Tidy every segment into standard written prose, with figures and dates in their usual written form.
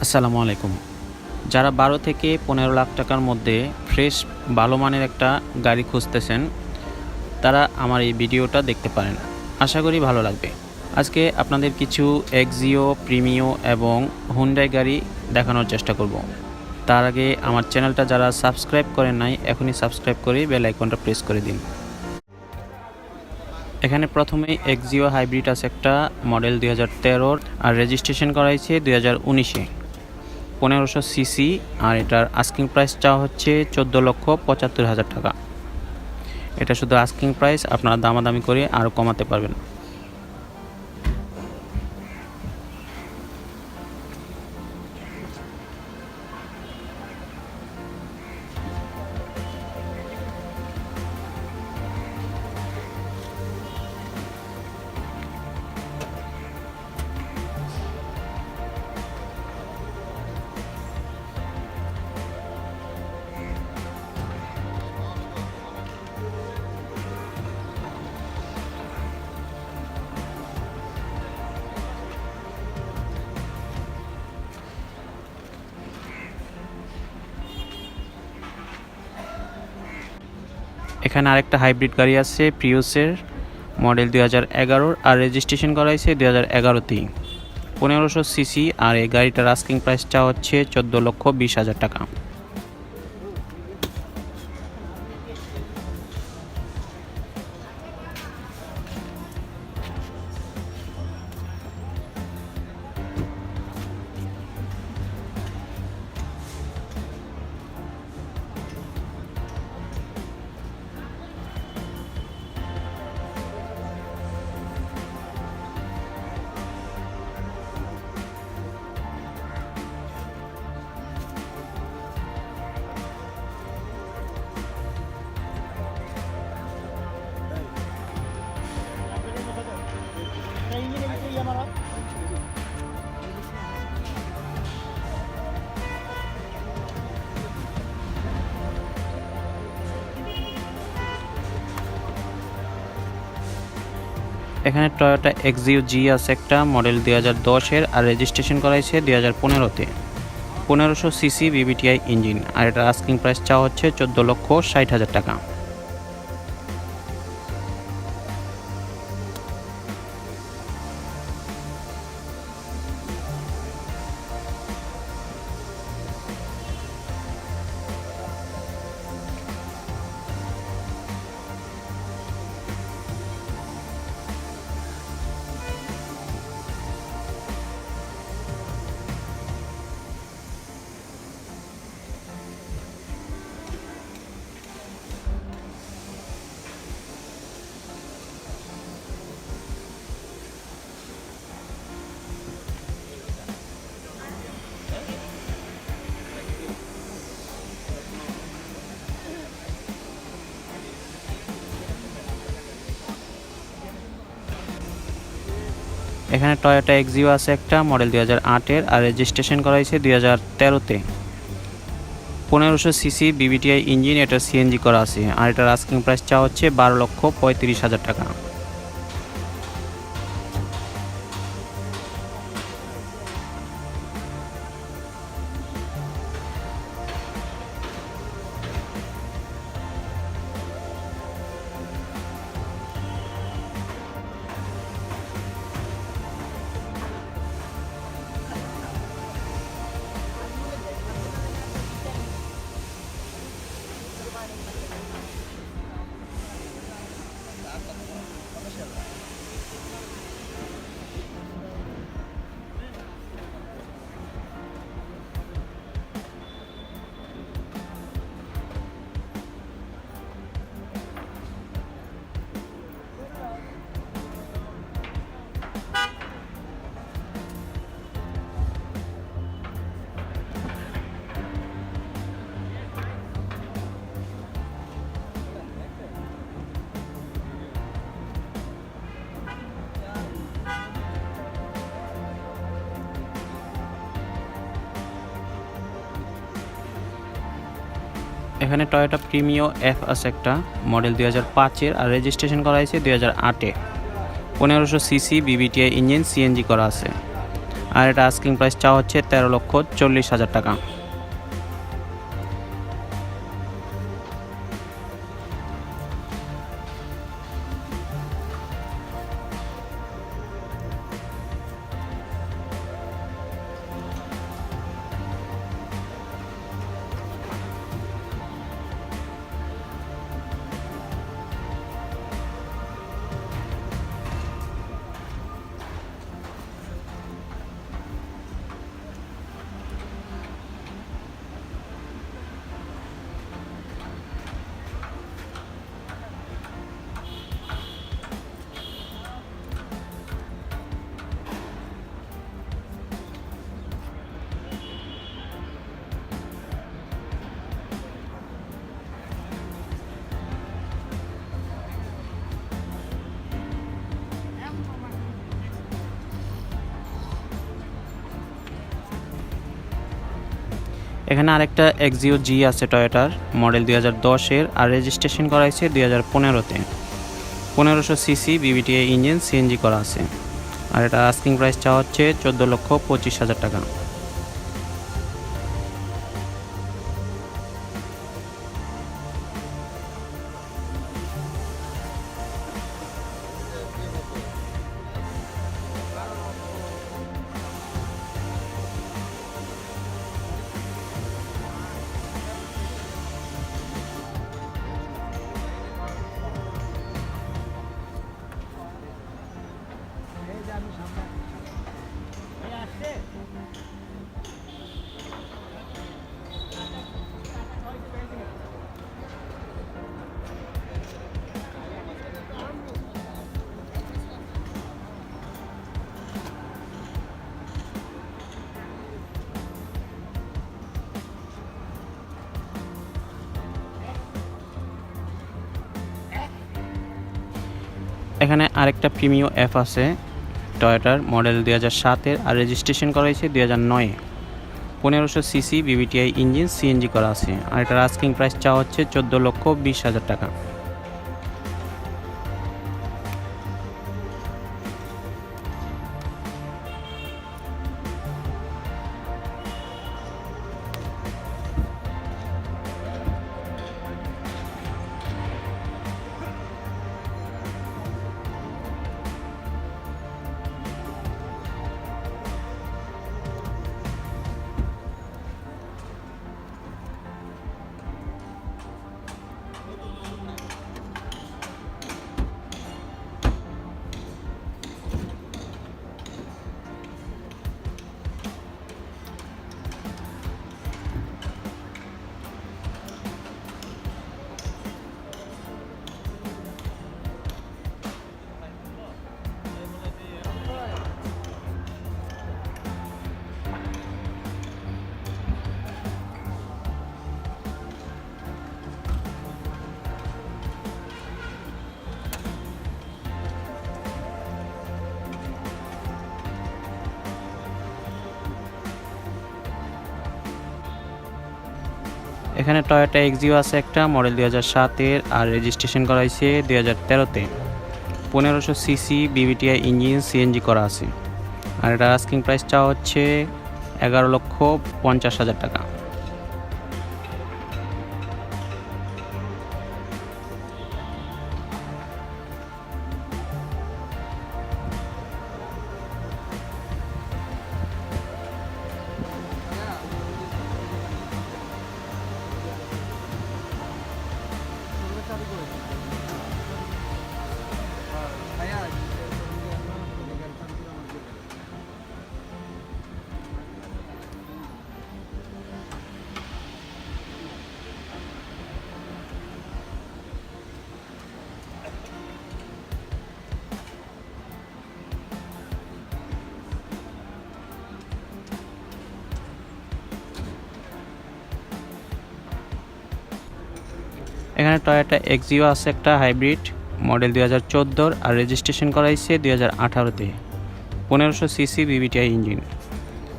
আসসালামু আলাইকুম। যারা ১২ থেকে ১৫ লাখ টাকার মধ্যে ফ্রেশ ভালো মানের একটা গাড়ি খুঁজতেছেন, তারা আমার এই ভিডিওটা দেখতে পারেন। আশা করি ভালো লাগবে। আজকে আপনাদের কিছু এক্সিও, প্রিমিও এবং হুন্ডাই গাড়ি দেখানোর চেষ্টা করব। তার আগে আমার চ্যানেলটা যারা সাবস্ক্রাইব করেন নাই, এখনই সাবস্ক্রাইব করে বেল আইকনটা প্রেস করে দিন। এখানে প্রথমেই এক্সিও হাইব্রিড আছে একটা মডেল ২০১৩ আর রেজিস্ট্রেশন করা হয়েছে ২০১৯-এ। ১৫০০ সিসি আর এটার আস্কিং প্রাইস চাওয়া হচ্ছে ১৪,৭৫,০০০ টাকা। এটা শুধু আস্কিং প্রাইস, আপনারা দামাদামি করে আরও কমাতে পারবেন। এখানে আরেকটা হাইব্রিড গাড়ি আছে প্রিউসের মডেল ২০১১ আর রেজিস্ট্রেশন করা হয়েছে ২০১১তেই। ১৫০০ সিসি আর এই গাড়িটার আস্কিং প্রাইস চাওয়া হচ্ছে ১৪,২০,০০০ টাকা। এখানে টয়োটা এক্সিও জি আছে একটা মডেল ২০১০-এর আর রেজিস্ট্রেশন করা হয়েছে ২০১৫-তে। ১৫০০ সিসি বিবিটিআই ইঞ্জিন আর এটার আস্কিং প্রাইস চাওয়া হচ্ছে ১৪,৬০,০০০ টাকা। এখানে টয়োটা এক্সিও আছে একটা মডেল ২০০৮-এর আর রেজিস্ট্রেশন করা হয়েছে ২০১৩-তে। ১৫০০ সিসি বিবিটিআই ইঞ্জিন, এটা সিএনজি করা আছে আর এটার আস্কিং প্রাইস চাওয়া হচ্ছে ১২,৩৫,০০০ টাকা। এখানে টয়োটা প্রিমিও এফ আছে একটা মডেল ২০০৫-এর আর রেজিস্ট্রেশন করা হয়েছে ২০০৮-এ। ১৫০০ সিসি বিবিটিআই ইঞ্জিন, সিএনজি করা আছে আর এটা আস্কিং প্রাইস চাওয়া হচ্ছে 13,40,000 টাকা। এখানে আরেকটা এক্সিও জি আছে টয়োটার, মডেল 2010-এর, আর রেজিস্ট্রেশন করা হয়েছে 2015-তে। 1500 সিসি বিবিটিআই ইঞ্জিন, সিএনজি করা আছে। আর এটা আস্কিং প্রাইস চাওয়া হচ্ছে 14,25,000 টাকা। এখানে আরেকটা প্রিমিও এফ আছে টয়োটার, মডেল 2007-এর, আর রেজিস্ট্রেশন করা হয়েছে 2009-এ। 1500 সিসি বিবিটিআই ইঞ্জিন, সিএনজি করা আছে। আর এটার আস্কিং প্রাইস চাওয়া হচ্ছে 14,20,000 টাকা। এখানে টয়োটা এক্সিও আছে একটা, মডেল 2007-এর, আর রেজিস্ট্রেশন করা হয়েছে 2013-তে। 1500 সিসি বিবিটিআই ইঞ্জিন, সিএনজি করা আছে। আর এটা আস্কিং প্রাইস চাওয়া হচ্ছে 11,50,000 টাকা। এখানে টয়োটা এক্সিও আছে একটা হাইব্রিড, মডেল 2014-র, আর রেজিস্ট্রেশন করা হয়েছে 2018-তে। 1500 সিসি বিবিটিআই ইঞ্জিন।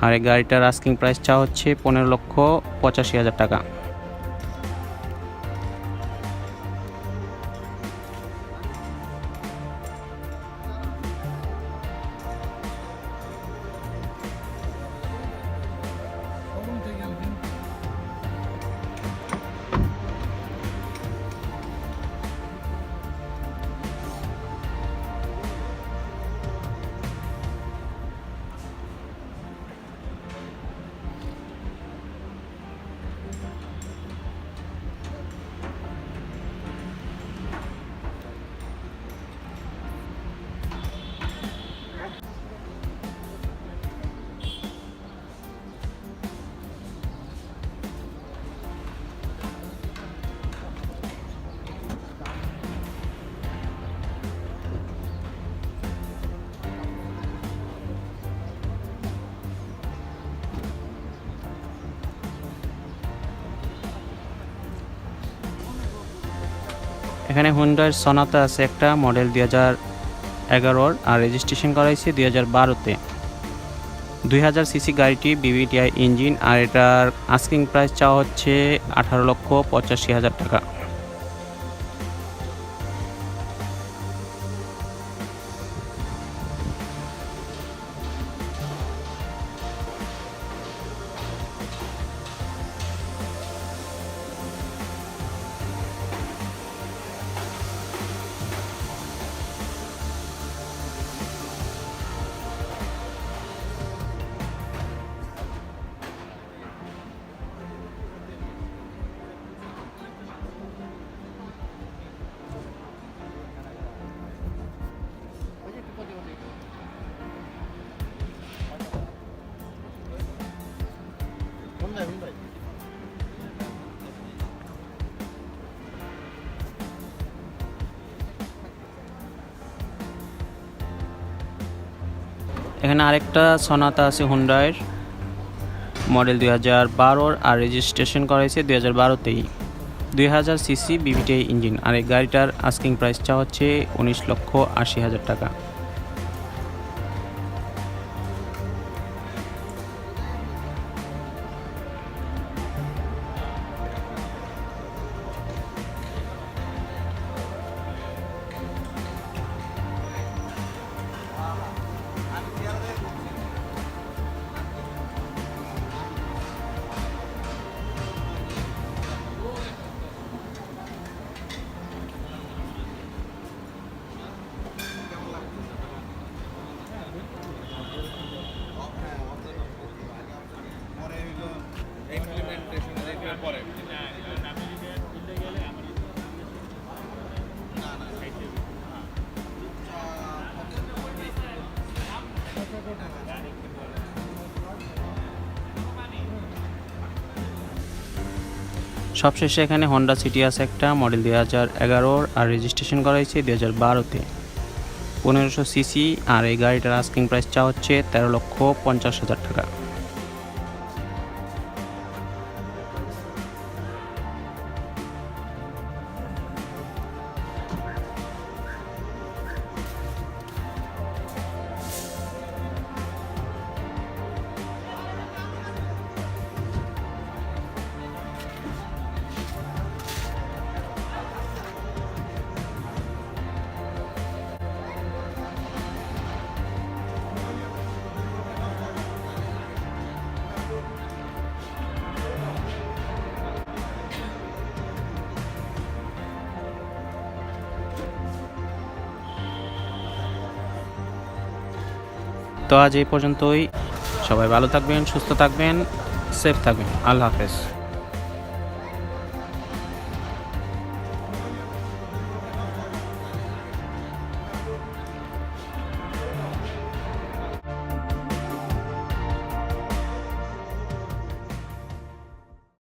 আর এই গাড়িটার আস্কিং প্রাইস চাওয়া হচ্ছে 15,85,000 টাকা। এখানে হুন্ডার সনাতা আছে একটা মডেল 2011 আর রেজিস্ট্রেশন করাইছে 2012-তে। 2000 সিসি গাড়িটি বিবিটিআই ইঞ্জিন আর এটার আস্কিং প্রাইস চাওয়া হচ্ছে 18,85,000 টাকা। এখানে আরেকটা সনাতা আছে হুন্ডাইয়ের মডেল 2012 আর রেজিস্ট্রেশন করাইছে 2012-তেই। 2000 সিসি বিবিটিআই ইঞ্জিন আর এই গাড়িটার আস্কিং প্রাইসটা হচ্ছে 19,80,000 টাকা। সবশেষে এখানে হন্ডা সিটি আছে একটা মডেল 2011 আর রেজিস্ট্রেশন করাইছে 2012-তে। 1500 সিসি আর এই গাড়িটার আস্কিং প্রাইস চা হচ্ছে 13,50,000 টাকা। তো আজ এই পর্যন্তই। সবাই ভালো থাকবেন, সুস্থ থাকবেন, সেফ থাকবেন। আল্লাহ হাফেজ।